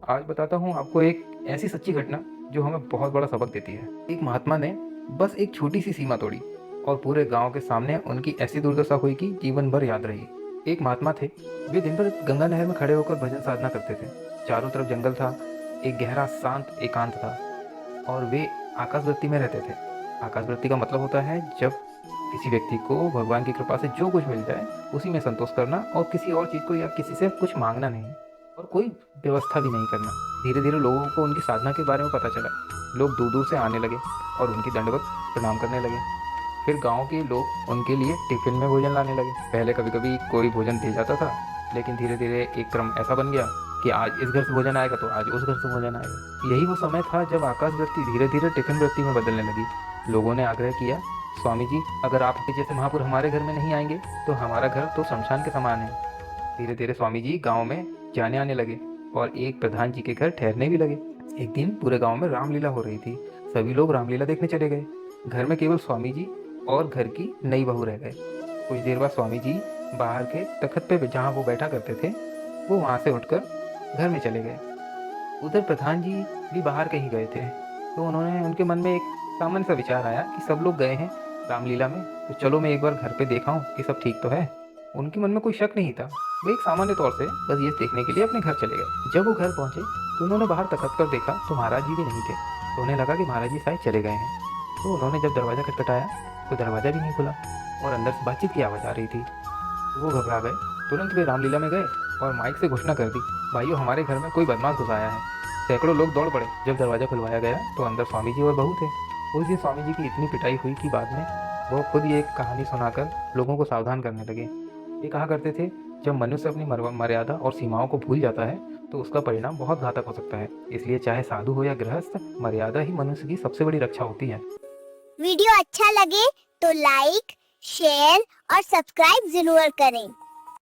आज बताता हूँ आपको एक ऐसी सच्ची घटना जो हमें बहुत बड़ा सबक देती है। एक महात्मा ने बस एक छोटी सी सीमा तोड़ी और पूरे गांव के सामने उनकी ऐसी दुर्दशा हुई कि जीवन भर याद रही। एक महात्मा थे, वे दिन भर गंगा नहर में खड़े होकर भजन साधना करते थे। चारों तरफ जंगल था, एक गहरा शांत एकांत था और वे आकाशवृत्ति में रहते थे। आकाशवृत्ति का मतलब होता है जब किसी व्यक्ति को भगवान की कृपा से जो कुछ मिल जाए उसी में संतोष करना और किसी और चीज़ को या किसी से कुछ मांगना नहीं और कोई व्यवस्था भी नहीं करना। धीरे धीरे लोगों को उनकी साधना के बारे में पता चला। लोग दूर दूर से आने लगे और उनकी दंडवत प्रणाम करने लगे। फिर गांव के लोग उनके लिए टिफिन में भोजन लाने लगे। पहले कभी कभी कोई भोजन दे जाता था, लेकिन धीरे धीरे एक क्रम ऐसा बन गया कि आज इस घर से भोजन आएगा तो आज उस घर से भोजन आएगा। यही वो समय था जब आकाश वृत्ति धीरे धीरे टिफिन वृत्ति में बदलने लगी। लोगों ने आग्रह किया, स्वामी जी, अगर आपके जैसे महापुरुष हमारे घर में नहीं आएंगे तो हमारा घर तो शमशान के समान है। धीरे धीरे स्वामी जी गांव में जाने आने लगे और एक प्रधान जी के घर ठहरने भी लगे। एक दिन पूरे गांव में रामलीला हो रही थी। सभी लोग रामलीला देखने चले गए। घर में केवल स्वामी जी और घर की नई बहू रह गए। कुछ देर बाद स्वामी जी बाहर के तखत पे जहाँ वो बैठा करते थे, वो वहाँ से उठकर घर में चले गए। उधर प्रधान जी भी बाहर कहीं गए थे, तो उनके मन में एक सामान्य सा विचार आया कि सब लोग गए हैं रामलीला में, तो चलो मैं एक बार घर पे देखा हूँ कि सब ठीक तो है। उनके मन में कोई शक नहीं था। वो एक सामान्य तौर से बस ये देखने के लिए अपने घर चले गए। जब वो घर पहुंचे तो उन्होंने बाहर तखत कर देखा तो महाराज जी भी नहीं थे। तो उन्हें लगा कि महाराज जी शायद चले गए हैं। तो उन्होंने जब दरवाज़ा खटखटाया तो दरवाज़ा भी नहीं खुला और अंदर से बातचीत की आवाज़ आ रही थी। तो वो घबरा गए। तुरंत वे रामलीला में गए और माइक से घोषणा कर दी, भाइयों, हमारे घर में कोई बदमाश घुस आया है। सैकड़ों लोग दौड़ पड़े। जब दरवाज़ा खुलवाया गया तो अंदर स्वामी जी और बहू थे। उस दिन स्वामी जी की इतनी पिटाई हुई कि बाद में वो खुद ये एक कहानी सुनाकर लोगों को सावधान करने लगे। ये कहा करते थे, जब मनुष्य अपनी मर्यादा और सीमाओं को भूल जाता है तो उसका परिणाम बहुत घातक हो सकता है। इसलिए चाहे साधु हो या गृहस्थ, मर्यादा ही मनुष्य की सबसे बड़ी रक्षा होती है। वीडियो अच्छा लगे तो लाइक, शेयर और सब्सक्राइब जरूर करें।